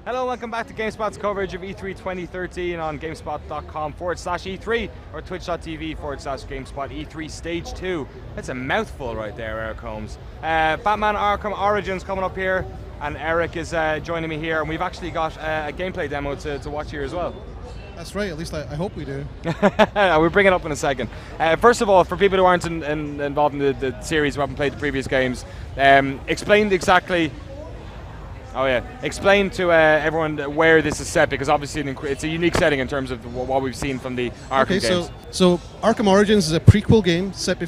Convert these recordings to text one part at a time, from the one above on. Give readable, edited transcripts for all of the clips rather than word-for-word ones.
Hello, welcome back to GameSpot's coverage of E3 2013 on GameSpot.com/E3 or Twitch.tv/GameSpot E3 Stage 2. That's a mouthful right there, Eric Holmes. Batman Arkham Origins coming up here, and Eric is joining me here, and we've actually got a gameplay demo to watch here as well. That's right, at least I hope we do. We'll bring it up in a second. First of all, for people who aren't involved in the series, who haven't played the previous games, explain exactly... Oh yeah, explain to everyone where this is set, because obviously it's a unique setting in terms of what we've seen from the Arkham games. So Arkham Origins is a prequel game set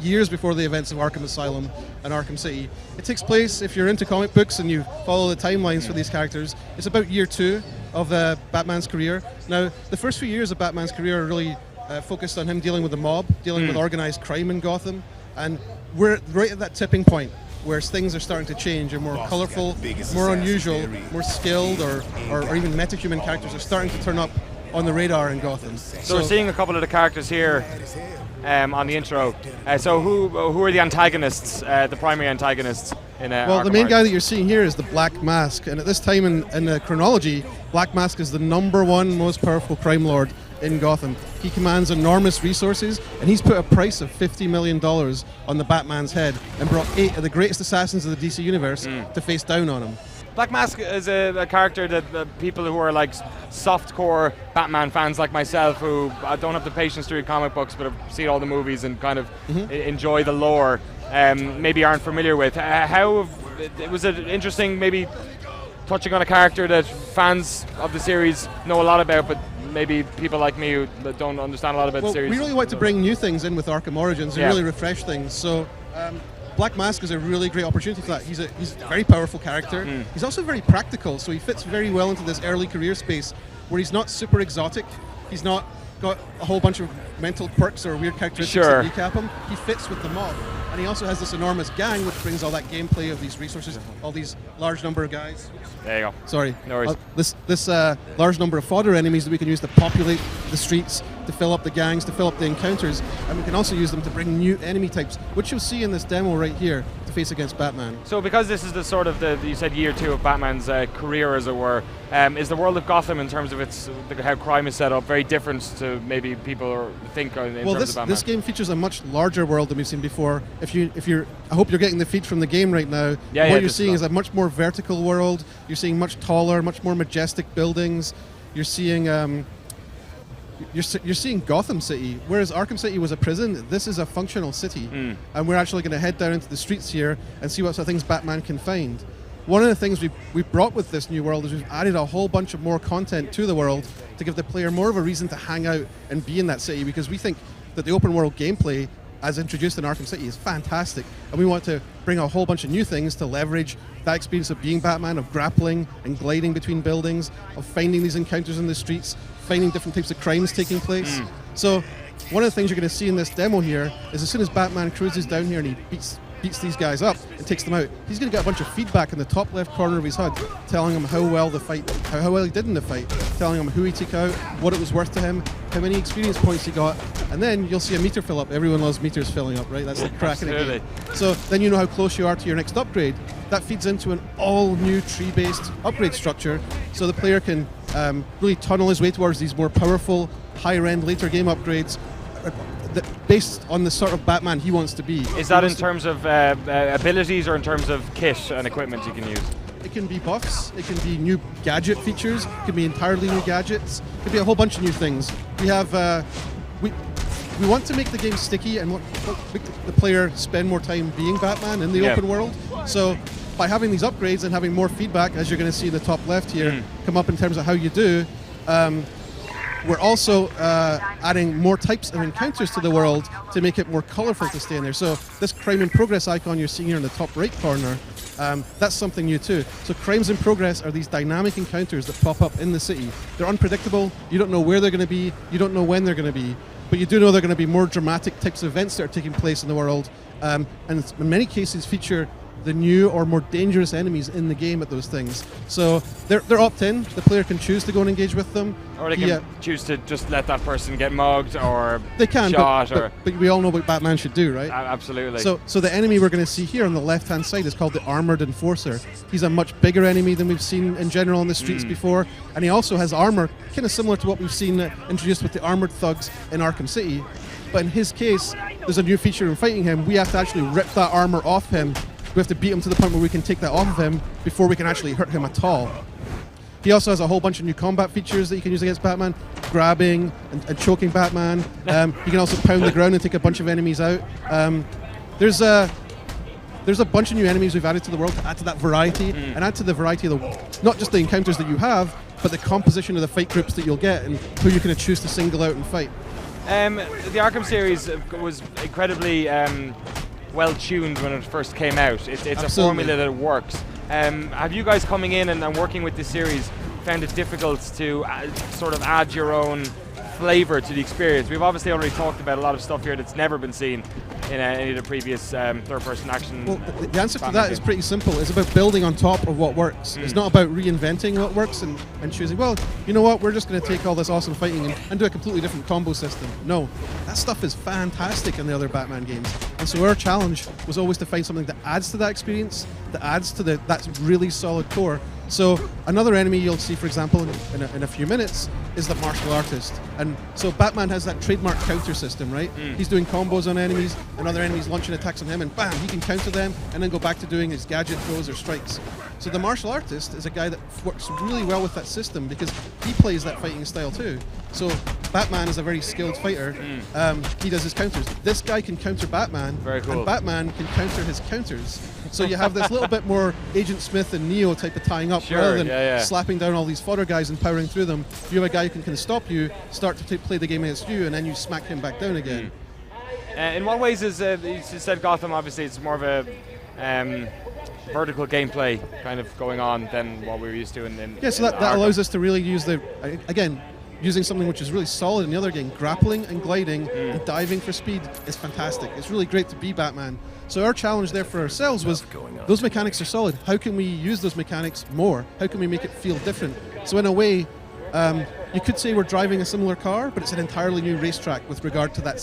years before the events of Arkham Asylum and Arkham City. It takes place, if you're into comic books and you follow the timelines for these characters, it's about year 2 of Batman's career. Now, the first few years of Batman's career are really focused on him dealing with the mob, dealing with organized crime in Gotham, and we're right at that tipping point where things are starting to change and more colorful, more unusual, more skilled, or even metahuman characters are starting to turn up on the radar in Gotham. So we're seeing a couple of the characters here on the intro. So who are the antagonists, the primary antagonists in Well, Arkham the main Origins? guy that you're seeing here is the Black Mask, and at this time in the chronology, Black Mask is the #1 most powerful crime lord in Gotham. He commands enormous resources, and he's put a price of $50 million on the Batman's head and brought 8 of the greatest assassins of the DC Universe to face down on him. Black Mask is a character that people who are like softcore Batman fans like myself, who don't have the patience to read comic books but have seen all the movies and kind of enjoy the lore, maybe aren't familiar with. Was it interesting, maybe touching on a character that fans of the series know a lot about, but maybe people like me who don't understand a lot about the series? We really want to bring new things in with Arkham Origins and really refresh things. So Black Mask is a really great opportunity for that. He's a very powerful character. He's also very practical, so he fits very well into this early career space where he's not super exotic. He's not got a whole bunch of mental quirks or weird characteristics that recap him. He fits with the mob. And he also has this enormous gang, which brings all that gameplay of these resources, all these large number of guys. There you go. Sorry. No worries. This large number of fodder enemies that we can use to populate the streets, to fill up the gangs, to fill up the encounters, and we can also use them to bring new enemy types, which you'll see in this demo right here, to face against Batman. So because this is the sort of you said year 2 of Batman's career, as it were, is the world of Gotham in terms of how crime is set up very different to maybe people think in terms of Batman? This game features a much larger world than we've seen before. I hope you're getting the feed from the game right now. What you're seeing is a much more vertical world. You're seeing much taller, much more majestic buildings. You're seeing you're seeing Gotham City, whereas Arkham City was a prison. This is a functional city, and we're actually going to head down into the streets here and see what sort of things Batman can find. One of the things we've brought with this new world is we've added a whole bunch of more content to the world to give the player more of a reason to hang out and be in that city, because we think that the open world gameplay as introduced in Arkham City is fantastic, and we want to bring a whole bunch of new things to leverage that experience of being Batman, of grappling and gliding between buildings, of finding these encounters in the streets, finding different types of crimes taking place. So one of the things you're going to see in this demo here is as soon as Batman cruises down here and he beats these guys up and takes them out, he's going to get a bunch of feedback in the top left corner of his HUD telling him how well he did in the fight, telling him who he took out, what it was worth to him, how many experience points he got, and then you'll see a meter fill up. Everyone loves meters filling up, right? That's the crack in the game. So then you know how close you are to your next upgrade. That feeds into an all-new tree-based upgrade structure, so the player can really tunnel his way towards these more powerful, higher-end later game upgrades based on the sort of Batman he wants to be. Is that in terms of abilities or in terms of kit and equipment you can use? It can be buffs, it can be new gadget features, it can be entirely new gadgets, it could be a whole bunch of new things. We have we want to make the game sticky and make the player spend more time being Batman in the open world. So by having these upgrades and having more feedback, as you're going to see in the top left here, come up in terms of how you do, we're also adding more types of encounters to the world to make it more colorful to stay in there. So this crime in progress icon you're seeing here in the top right corner, that's something new too. So crimes in progress are these dynamic encounters that pop up in the city. They're unpredictable, you don't know where they're going to be, you don't know when they're going to be, but you do know they're going to be more dramatic types of events that are taking place in the world, and in many cases feature the new or more dangerous enemies in the game at those things. So they're opt-in. The player can choose to go and engage with them. Or they can choose to just let that person get mugged or they can, shot. But we all know what Batman should do, right? Absolutely. So the enemy we're going to see here on the left-hand side is called the Armored Enforcer. He's a much bigger enemy than we've seen in general on the streets before, and he also has armor, kind of similar to what we've seen introduced with the Armored Thugs in Arkham City. But in his case, there's a new feature in fighting him. We have to actually rip that armor off him. We have to beat him to the point where we can take that off of him before we can actually hurt him at all. He also has a whole bunch of new combat features that you can use against Batman, grabbing and choking Batman. You can also pound the ground and take a bunch of enemies out. There's a bunch of new enemies we've added to the world to add to that variety and add to the variety of not just the encounters that you have, but the composition of the fight groups that you'll get and who you can choose to single out and fight. The Arkham series was incredibly well tuned when it first came out. It's a formula that works. Have you guys coming in and working with this series found it difficult to sort of add your own flavor to the experience? We've obviously already talked about a lot of stuff here that's never been seen in any of the previous third-person action. Well, the answer to that is pretty simple. It's about building on top of what works. It's not about reinventing what works and choosing, well, you know what, we're just going to take all this awesome fighting and do a completely different combo system. No, that stuff is fantastic in the other Batman games. And so our challenge was always to find something that adds to that experience, that adds to that really solid core. So another enemy you'll see, for example, in a few minutes, is the martial artist. And so Batman has that trademark counter system, right? He's doing combos on enemies, and other enemies launching attacks on him, and bam, he can counter them, and then go back to doing his gadget throws or strikes. So the martial artist is a guy that works really well with that system because he plays that fighting style too. So Batman is a very skilled fighter. He does his counters. This guy can counter Batman, very cool. and Batman can counter his counters. So you have this little bit more Agent Smith and Neo type of tying up, rather than slapping down all these fodder guys and powering through them. You have a guy who can stop you, start to play the game against you, and then you smack him back down again. In what ways is, you said Gotham, obviously it's more of a vertical gameplay kind of going on than what we were used to in so that allows us to really use using something which is really solid in the other game. Grappling and gliding and diving for speed is fantastic. It's really great to be Batman. So our challenge there for ourselves was, those mechanics are solid. How can we use those mechanics more? How can we make it feel different? So in a way, you could say we're driving a similar car, but it's an entirely new racetrack with regard to that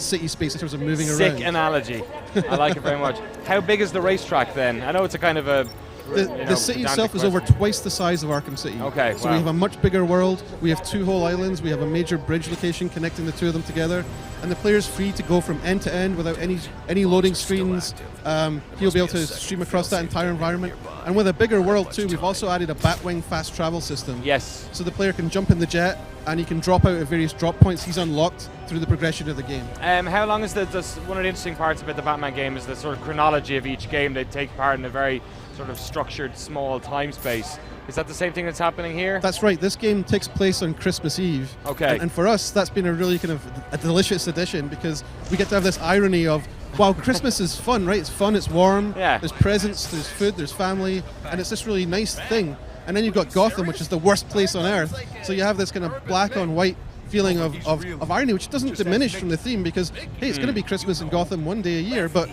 city space in terms of moving around. Sick analogy. I like it very much. How big is the racetrack then? I know it's a kind of a... The city itself is over twice the size of Arkham City. Okay, so we have a much bigger world. We have 2 whole islands. We have a major bridge location connecting the 2 of them together. And the player's free to go from end to end without any loading screens. He'll be able to stream across that entire environment. And with a bigger world too, we've also added a Batwing fast travel system. Yes. So the player can jump in the jet and he can drop out at various drop points he's unlocked through the progression of the game. How long is one of the interesting parts about the Batman game is the sort of chronology of each game. They take part in a very sort of structured small time space. Is that the same thing that's happening here? That's right. This game takes place on Christmas Eve. Okay. And for us, that's been a really kind of a delicious addition because we get to have this irony of, wow, Christmas is fun, right? It's fun, it's warm, there's presents, there's food, there's family, and it's this really nice thing. And then you've got Gotham, which is the worst place on earth. So you have this kind of black on white feeling of irony, which doesn't diminish from the theme because, hey, it's going to be Christmas in Gotham one day a year, but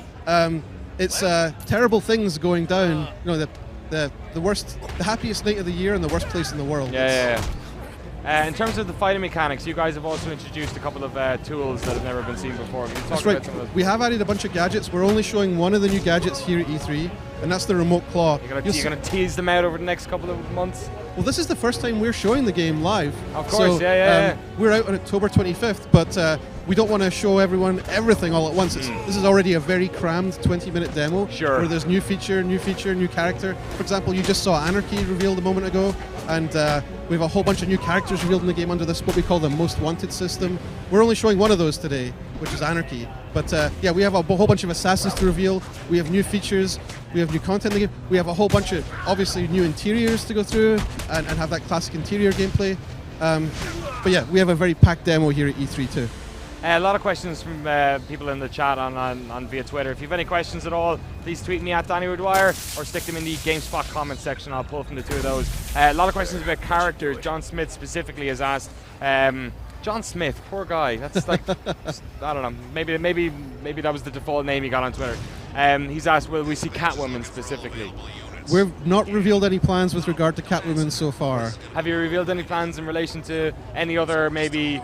it's terrible things going down. You know, the happiest night of the year and the worst place in the world. In terms of the fighting mechanics, you guys have also introduced a couple of tools that have never been seen before. That's right. We have added a bunch of gadgets. We're only showing one of the new gadgets here at E3, and that's the remote claw. You're going to tease them out over the next couple of months? Well, this is the first time we're showing the game live. Of course, so, we're out on October 25th, but we don't want to show everyone everything all at once. This is already a very crammed 20-minute demo where there's new feature, new character. For example, you just saw Anarchy revealed a moment ago, and we have a whole bunch of new characters revealed in the game under this, what we call the Most Wanted system. We're only showing one of those today, which is Anarchy. But we have a whole bunch of assassins to reveal. We have new features. We have new content in the game. We have a whole bunch of, obviously, new interiors to go through and have that classic interior gameplay. But yeah, we have a very packed demo here at E3 too. A lot of questions from people in the chat on via Twitter. If you have any questions at all, please tweet me at Danny Woodwire or stick them in the GameSpot comment section. I'll pull from the 2 of those. A lot of questions about characters. John Smith specifically has asked. John Smith, poor guy. That's like, I don't know. Maybe that was the default name he got on Twitter. He's asked, will we see Catwoman specifically? We've not revealed any plans with regard to Catwoman so far. Have you revealed any plans in relation to any other maybe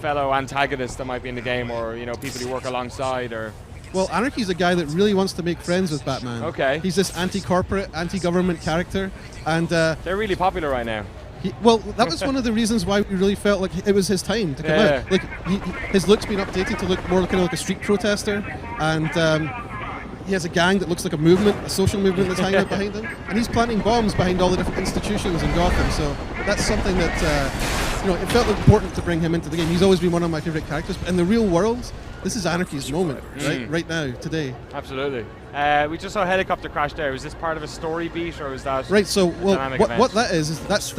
fellow antagonists that might be in the game, or people you work alongside, or? Well, Anarchy's a guy that really wants to make friends with Batman. Okay. He's this anti-corporate, anti-government character, and they're really popular right now. That was one of the reasons why we really felt like it was his time to come out. Like his look's been updated to look more kind of like a street protester, and he has a gang that looks like a movement, a social movement that's hanging out behind him, and he's planting bombs behind all the different institutions in Gotham. So that's something that it felt important to bring him into the game. He's always been one of my favorite characters. But in the real world, this is Anarchy's moment, right now, today. Absolutely. We just saw a helicopter crash there. Was this part of a story beat, or was that right? So, what that is that's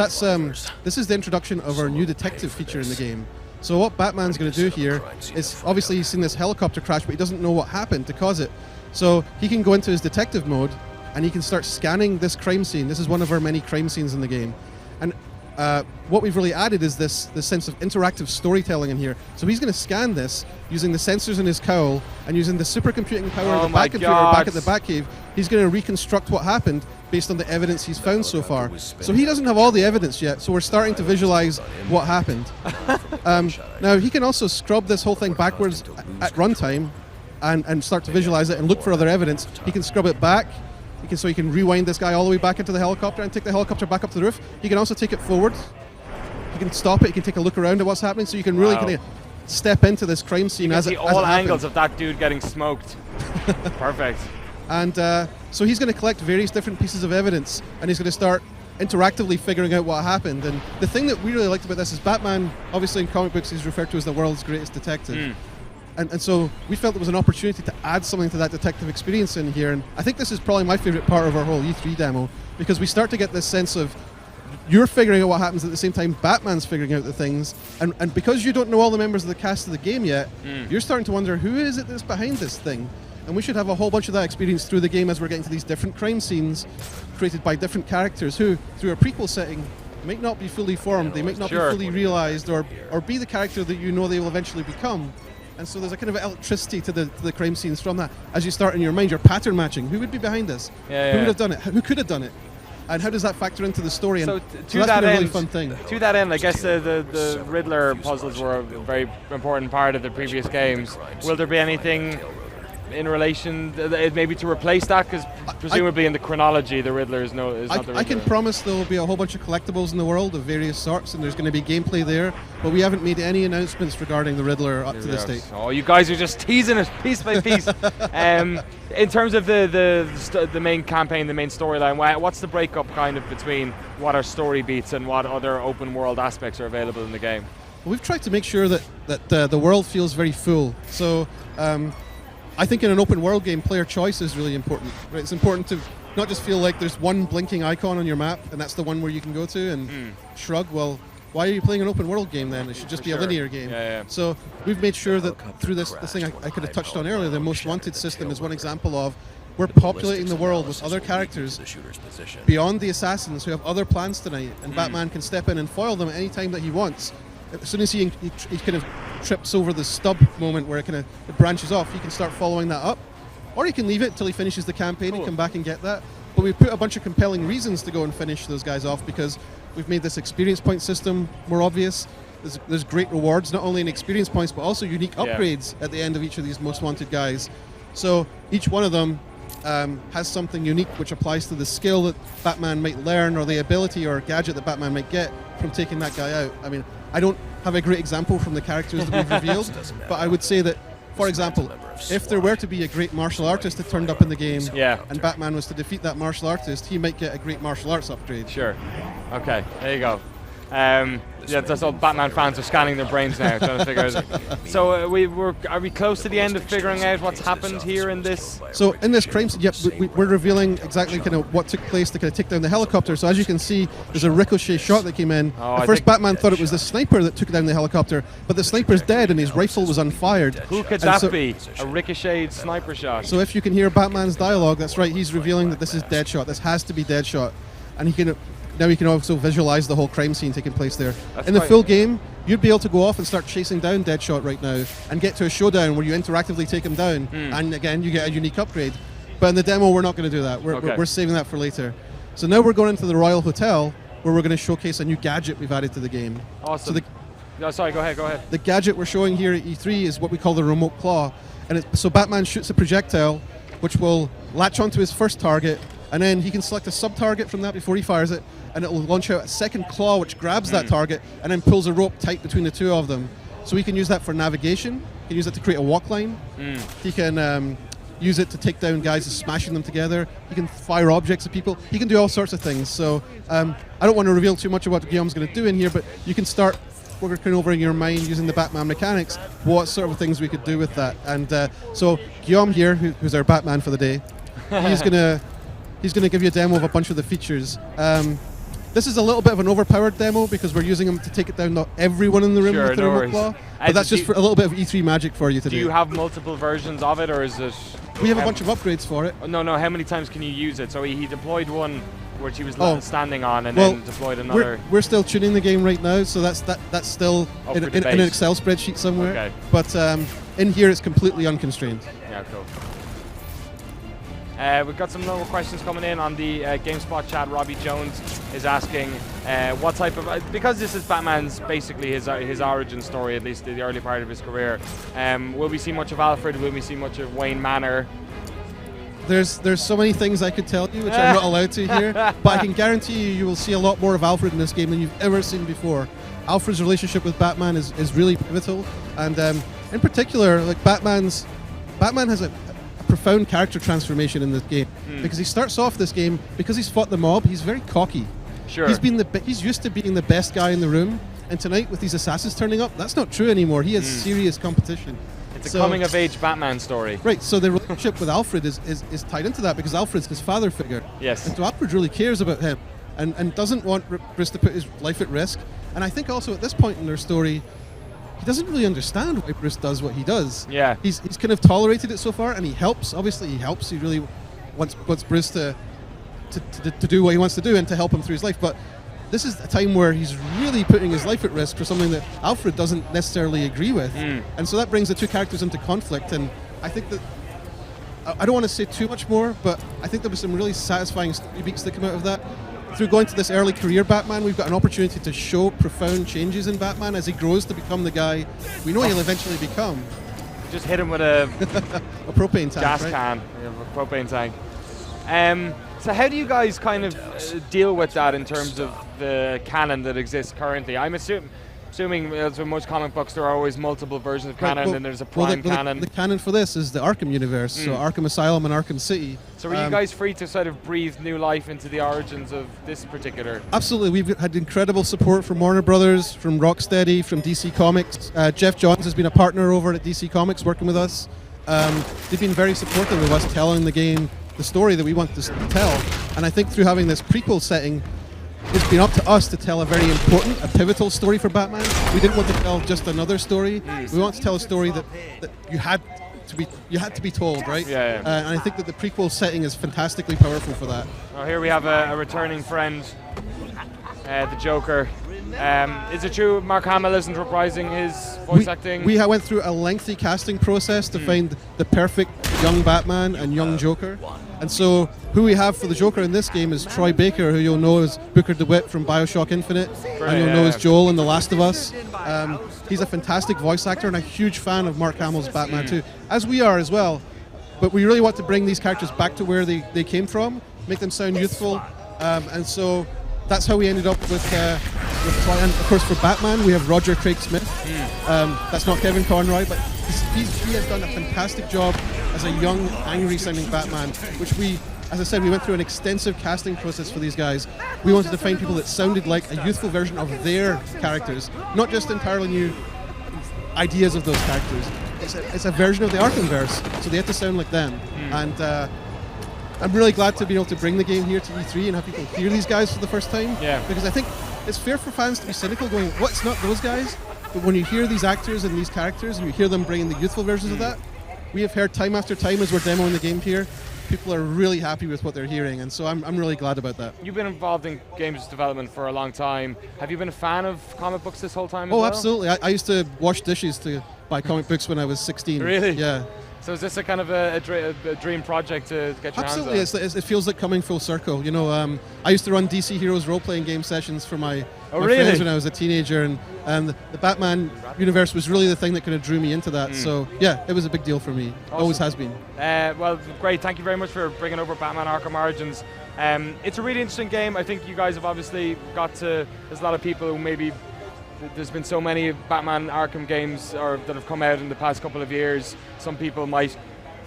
this is the introduction of our new detective feature in the game. So what Batman's going to do here is, obviously he's seen this helicopter crash, but he doesn't know what happened to cause it. So he can go into his detective mode, and he can start scanning this crime scene. This is one of our many crime scenes in the game, and what we've really added is this sense of interactive storytelling in here. So he's going to scan this using the sensors in his cowl and using the supercomputing power of the Batcomputer back at the Batcave. He's going to reconstruct what happened based on the evidence he's found so far. So he doesn't have all the evidence yet, so we're starting to visualize what happened. Now, he can also scrub this whole thing backwards at runtime and start to visualize it and look for other evidence. He can scrub it back. So he can rewind this guy all the way back into the helicopter and take the helicopter back up to the roof. He can also take it forward. He can stop it. He can take a look around at what's happening. So you can really kind of step into this crime scene as it happens. All angles of that dude getting smoked. Perfect. And so he's going to collect various different pieces of evidence, and he's going to start interactively figuring out what happened. And the thing that we really liked about this is Batman, obviously in comic books, he's referred to as the world's greatest detective. And so we felt there was an opportunity to add something to that detective experience in here. And I think this is probably my favorite part of our whole E3 demo, because we start to get this sense of you're figuring out what happens at the same time Batman's figuring out the things. And because you don't know all the members of the cast of the game yet, you're starting to wonder, who is it that's behind this thing? And we should have a whole bunch of that experience through the game as we're getting to these different crime scenes created by different characters who, through a prequel setting, might not be fully formed, they might not be fully realized, or be the character that you know they will eventually become. And so there's a kind of electricity to the crime scenes from that. As you start in your mind, you're pattern matching. Who would be behind this? Who would have done it? Who could have done it? And how does that factor into the story? So, so that's been a really fun thing. To that end, I guess the Riddler puzzles were a very important part of the previous games. Will there be anything in relation, maybe to replace that? Because presumably in the chronology, the Riddler is not the Riddler. I can promise there will be a whole bunch of collectibles in the world of various sorts, and there's going to be gameplay there, but we haven't made any announcements regarding the Riddler up to this date. Oh, you guys are just teasing it piece by piece. In terms of the main campaign, the main storyline, what's the breakup kind of between what are story beats and what other open world aspects are available in the game? Well, we've tried to make sure that the world feels very full. So I think in an open world game, player choice is really important. Right? It's important to not just feel like there's one blinking icon on your map and that's the one where you can go to and shrug. Well, why are you playing an open world game then? It should just be a linear game. So we've made sure that through this thing I could have touched on earlier, the Most Wanted system is one example of we're populating the world with other characters beyond the assassins who have other plans tonight, and Batman can step in and foil them at any time that he wants. As soon as he kind of trips over the stub moment where it branches off, he can start following that up. Or he can leave it till he finishes the campaign and come back and get that. But we've put a bunch of compelling reasons to go and finish those guys off, because we've made this experience point system more obvious. There's great rewards, not only in experience points, but also unique upgrades at the end of each of these Most Wanted guys. So each one of them has something unique which applies to the skill that Batman might learn, or the ability or gadget that Batman might get from taking that guy out. I mean, I don't have a great example from the characters that we've revealed, but I would say that, for example, if there were to be a great martial artist that turned up in the game and Batman was to defeat that martial artist, he might get a great martial arts upgrade. Sure. Okay, there you go. That's all Batman fans are scanning their brains now, trying to figure out. So are we close to the end of figuring out what's happened here in this? So in this crime scene, we're revealing exactly kind of what took place to kind of take down the helicopter. So as you can see, there's a ricochet shot that came in. At first, Batman thought it was the sniper that took down the helicopter, but the sniper's dead and his rifle was unfired. Who could that be? A ricocheted sniper shot. So if you can hear Batman's dialogue, that's right, he's revealing that this is Deadshot. This has to be Deadshot. and now he can also visualize the whole crime scene taking place there. That's in the quite- full game, you'd be able to go off and start chasing down Deadshot right now and get to a showdown where you interactively take him down, and again you get a unique upgrade. But in the demo, we're not going to do that. We're saving that for later. So now we're going into the Royal Hotel, where we're going to showcase a new gadget we've added to the game. Awesome. So No, sorry, go ahead. the gadget we're showing here at E3 is what we call the remote claw, and so Batman shoots a projectile, which will latch onto his first target, and then he can select a sub-target from that before he fires it, and it will launch out a second claw which grabs that target and then pulls a rope tight between the two of them. So he can use that for navigation. He can use it to create a walk line. He can use it to take down guys and smashing them together. He can fire objects at people. He can do all sorts of things. So I don't want to reveal too much of what Guillaume's going to do in here, but you can start working over in your mind using the Batman mechanics what sort of things we could do with that. And so Guillaume here, who's our Batman for the day, he's gonna give you a demo of a bunch of the features. This is a little bit of an overpowered demo because we're using him to take it down not everyone in the room with the remote claw. But that's just for a little bit of E3 magic for you today. Do you have multiple versions of it, or is it... We have a bunch of upgrades for it. No, how many times can you use it? So he deployed one which he was standing on, and then deployed another... We're still tuning the game right now, so that's still in an Excel spreadsheet somewhere. Okay. But in here it's completely unconstrained. Yeah, cool. We've got some more questions coming in on the GameSpot chat. Robbie Jones is asking what type of... because this is Batman's, basically his origin story, at least the early part of his career, will we see much of Alfred? Will we see much of Wayne Manor? There's so many things I could tell you, which I'm not allowed to here, but I can guarantee you will see a lot more of Alfred in this game than you've ever seen before. Alfred's relationship with Batman is really pivotal, and in particular, like Batman has a profound character transformation in this game, because he starts off this game, because he's fought the mob, he's very cocky. Sure. He's used to being the best guy in the room, and tonight with these assassins turning up, that's not true anymore. He has serious competition. It's a coming-of-age Batman story. Right, so the relationship with Alfred is tied into that, because Alfred's his father figure. Yes. And so Alfred really cares about him and doesn't want Bruce to put his life at risk. And I think also at this point in their story, he doesn't really understand why Bruce does what he does. Yeah. He's kind of tolerated it so far, and he helps. Obviously, he helps. He really wants Bruce to do what he wants to do and to help him through his life. But this is a time where he's really putting his life at risk for something that Alfred doesn't necessarily agree with. And so that brings the two characters into conflict. And I think that, I don't want to say too much more, but I think there was some really satisfying story beats that come out of that. Through going to this early career Batman, we've got an opportunity to show profound changes in Batman as he grows to become the guy we know he'll eventually become. Just hit him with a a propane tank, gas right? can, a propane tank. So how do you guys kind of deal with that in terms of the canon that exists currently? I'm assuming as with most comic books, there are always multiple versions of canon, and there's a prime canon. The canon for this is the Arkham universe, so Arkham Asylum and Arkham City. So were you guys free to sort of breathe new life into the origins of this particular? Absolutely, we've had incredible support from Warner Brothers, from Rocksteady, from DC Comics. Jeff Johns has been a partner over at DC Comics working with us. They've been very supportive of us telling the game the story that we want to tell, and I think through having this prequel setting, it's been up to us to tell a very important, a pivotal story for Batman. We didn't want to tell just another story. We want to tell a story that you had to be told, right? Yeah. And I think that the prequel setting is fantastically powerful for that. Well, here we have a returning friend, the Joker. Is it true Mark Hamill isn't reprising his voice acting? We went through a lengthy casting process to find the perfect young Batman and young Joker. And so who we have for the Joker in this game is Troy Baker, who you'll know as Booker DeWitt from BioShock Infinite, and you'll know as Joel in The Last of Us. He's a fantastic voice actor and a huge fan of Mark Hamill's Batman too, as we are as well. But we really want to bring these characters back to where they came from, make them sound youthful, and so that's how we ended up with Troy. And of course for Batman we have Roger Craig Smith. That's not Kevin Conroy, but he has done a fantastic job as a young, angry sounding Batman, which we, as I said, we went through an extensive casting process for these guys. We wanted to find people that sounded like a youthful version of their characters, not just entirely new ideas of those characters. It's a version of the Arkhamverse, so they had to sound like them. And I'm really glad to be able to bring the game here to E3 and have people hear these guys for the first time. Yeah. Because I think it's fair for fans to be cynical going, what, it's not those guys? But when you hear these actors and these characters and you hear them bringing the youthful versions of that, we have heard time after time as we're demoing the game here, people are really happy with what they're hearing, and so I'm really glad about that. You've been involved in games development for a long time. Have you been a fan of comic books this whole time as well? Oh, absolutely. I used to wash dishes to buy comic books when I was 16. Really? Yeah. So is this a kind of a dream project to get your Absolutely. hands on? It feels like coming full circle. You know, I used to run DC Heroes role-playing game sessions for my really? friends when I was a teenager, and the Batman universe was really the thing that kind of drew me into that. So yeah, it was a big deal for me. Awesome. Always has been. Well, great. Thank you very much for bringing over Batman Arkham Origins. It's a really interesting game. I think you guys have obviously got to. There's a lot of people who maybe. There's been so many Batman Arkham games that have come out in the past couple of years. Some people might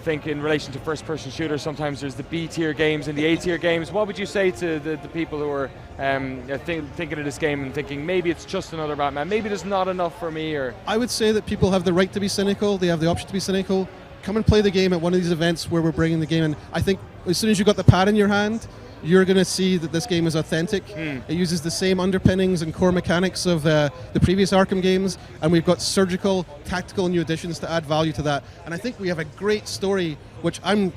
think in relation to first-person shooters, sometimes there's the B-tier games and the A-tier games. What would you say to the people who are thinking of this game and thinking maybe it's just another Batman, maybe there's not enough for me? Or I would say that people have the right to be cynical. They have the option to be cynical. Come and play the game at one of these events where we're bringing the game in. I think as soon as you got the pad in your hand, you're going to see that this game is authentic. It uses the same underpinnings and core mechanics of the previous Arkham games, and we've got surgical, tactical new additions to add value to that. And I think we have a great story, which I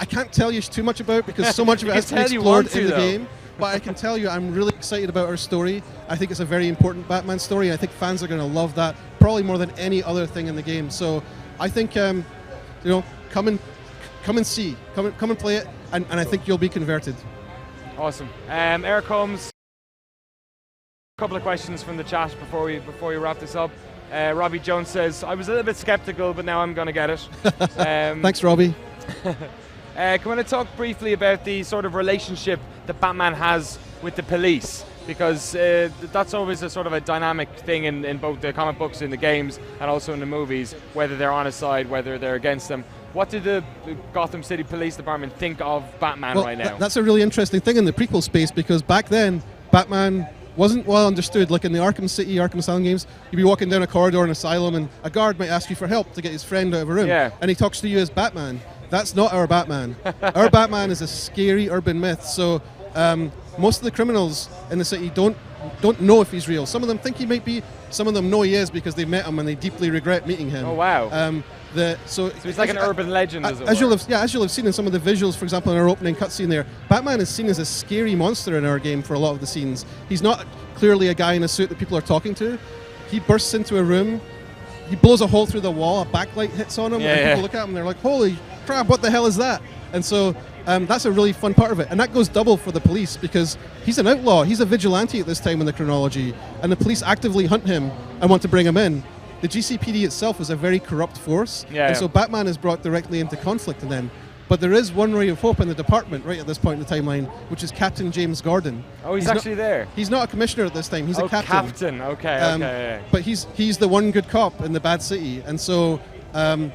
can't tell you too much about because so much of it has to be explored in the game. But I can tell you I'm really excited about our story. I think it's a very important Batman story. I think fans are going to love that, probably more than any other thing in the game. So I think, come and see, come and play it, and I think you'll be converted. Awesome. Eric Holmes, a couple of questions from the chat before we wrap this up. Robbie Jones says, I was a little bit skeptical, but now I'm going to get it. Thanks, Robbie. Can I talk briefly about the sort of relationship that Batman has with the police? Because that's always a sort of a dynamic thing in both the comic books and the games and also in the movies, whether they're on his side, whether they're against them. What did the Gotham City Police Department think of Batman right now? That's a really interesting thing in the prequel space, because back then, Batman wasn't well understood. Like in the Arkham City, Arkham Asylum games, you'd be walking down a corridor in an asylum and a guard might ask you for help to get his friend out of a room. Yeah. And he talks to you as Batman. That's not our Batman. Our Batman is a scary urban myth. So most of the criminals in the city don't know if he's real. Some of them think he might be. Some of them know he is because they met him and they deeply regret meeting him. Oh, wow. So he's like an urban legend, as you'll have seen in some of the visuals, for example, in our opening cutscene there, Batman is seen as a scary monster in our game for a lot of the scenes. He's not clearly a guy in a suit that people are talking to. He bursts into a room, he blows a hole through the wall, a backlight hits on him, and people look at him and they're like, holy crap, what the hell is that? And so that's a really fun part of it. And that goes double for the police, because he's an outlaw, he's a vigilante at this time in the chronology, and the police actively hunt him and want to bring him in. The GCPD itself is a very corrupt force, so Batman is brought directly into conflict with them. But there is one ray of hope in the department right at this point in the timeline, which is Captain James Gordon. Oh, he's actually there? He's not a commissioner at this time, he's a captain. Captain, okay. But he's the one good cop in the bad city, and so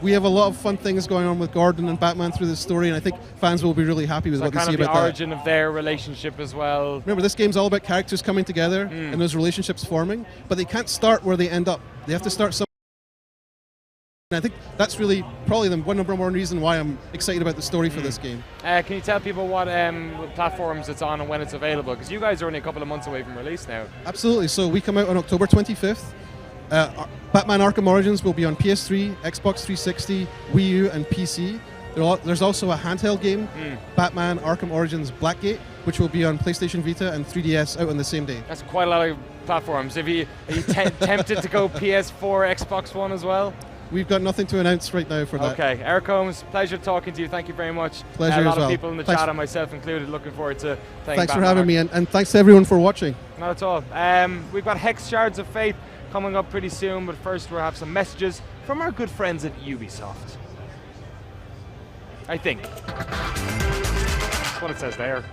we have a lot of fun things going on with Gordon and Batman through this story, and I think fans will be really happy with what they see about that. Kind of the origin of their relationship as well. Remember, this game's all about characters coming together and those relationships forming, but they can't start where they end up. They have to start somewhere. And I think that's really probably the number one reason why I'm excited about the story for this game. Can you tell people what platforms it's on and when it's available? Because you guys are only a couple of months away from release now. Absolutely. So we come out on October 25th. Batman Arkham Origins will be on PS3, Xbox 360, Wii U, and PC. There's also a handheld game, Batman Arkham Origins Blackgate, which will be on PlayStation Vita and 3DS out on the same day. That's quite a lot of platforms. Are you tempted to go PS4, Xbox One as well? We've got nothing to announce right now for that. Okay, Eric Holmes, pleasure talking to you. Thank you very much. Pleasure as well. A lot of people in the chat, and myself included, looking forward to playing Thanks for having me, and thanks to everyone for watching. Not at all. We've got Hex Shards of Fate coming up pretty soon, but first we'll have some messages from our good friends at Ubisoft. I think. That's what it says there.